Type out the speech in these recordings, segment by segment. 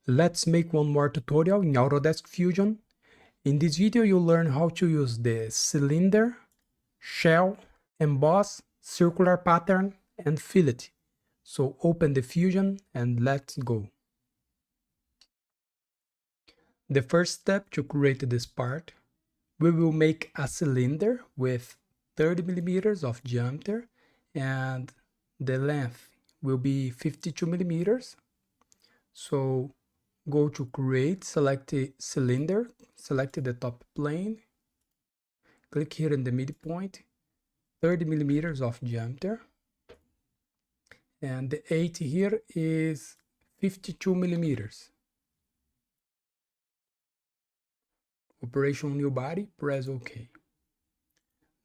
Let's make one more tutorial in Autodesk Fusion. In this video you'll learn how to use the cylinder, shell, emboss, circular pattern and fillet. So open the Fusion and let's go. The first step to create this part, we will make a cylinder with 30 millimeters of diameter and the length will be 52 millimeters. So go to create, select the cylinder, select the top plane, click here in the midpoint, 30 millimeters of diameter, and the 80 here is 52 millimeters. Operation new body, press OK.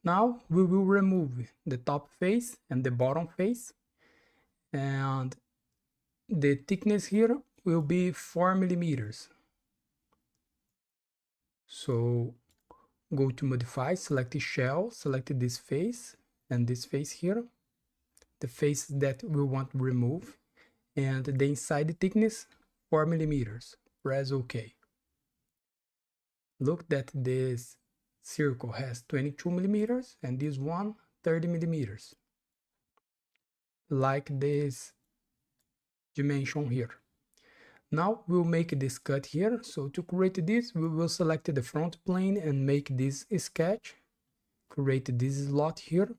Now we will remove the top face and the bottom face, and the thickness here will be 4 millimeters. So go to modify, select the shell, select this face and this face here, the face that we want to remove, and the inside thickness 4 millimeters. Press OK. Look that this circle has 22 millimeters and this one 30 millimeters, like this dimension here. Now we'll make this cut here. So to create this, we will select the front plane and make this sketch. Create this slot here.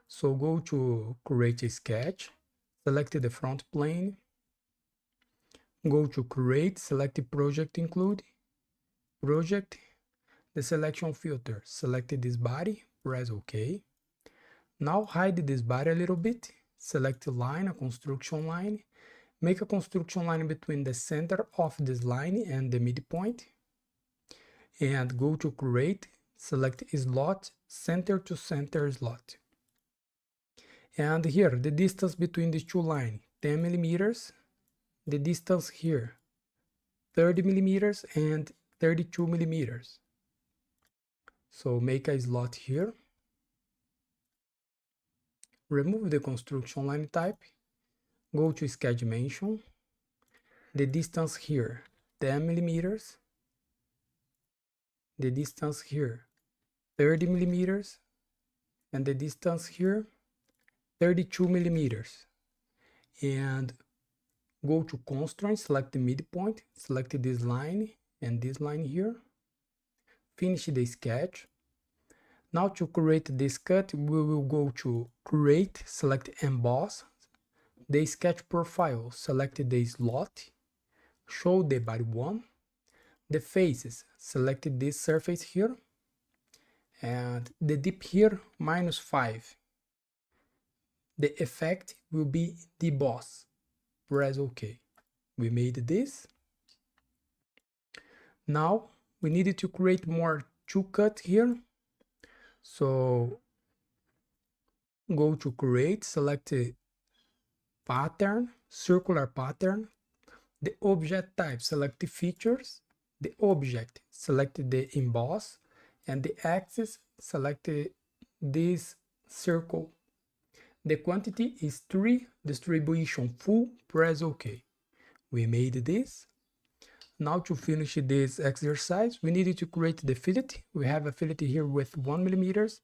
So go to create a sketch, select the front plane, go to create, select the project include, project, the selection filter, select this body, press OK. Now hide this body a little bit, select a line, a construction line, make a construction line between the center of this line and the midpoint, and go to create, select slot, center to center slot. And here the distance between these two lines 10 millimeters, the distance here 30 millimeters and 32 millimeters. So make a slot here, remove the construction line type, go to sketch dimension, the distance here 10 millimeters, the distance here 30 millimeters, and the distance here 32 millimeters. And go to constraint, select the midpoint, select this line and this line here, finish the sketch. Now to create this cut, we will go to create, select emboss, the sketch profile, select the slot, show the body 1, the faces, select this surface here, and the dip here -5. The effect will be Deboss. Press OK. We made this. Now we needed to create more two cut here. So go to create, select a pattern, circular pattern, the object type, select the features, the object, select the emboss, and the axis, select this circle. The quantity is 3, distribution full, press OK. We made this. Now to finish this exercise, we needed to create the fillet. We have a fillet here with 1 millimeters,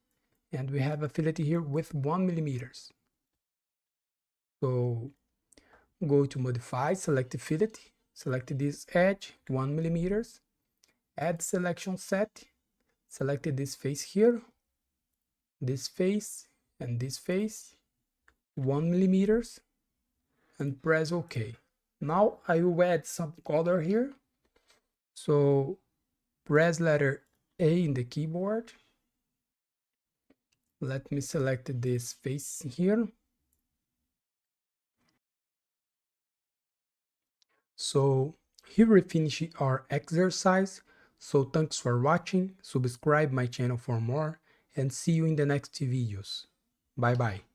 and we have a fillet here with 1 millimeters. So go to modify, select the fillet, select this edge 1 millimeters, add selection set, select this face here, this face and this face 1 millimeters, and press OK. Now I will add some color here. So press letter A in the keyboard. Let me select this face here. So here we finish our exercise. So thanks for watching, subscribe my channel for more, and see you in the next videos. Bye bye.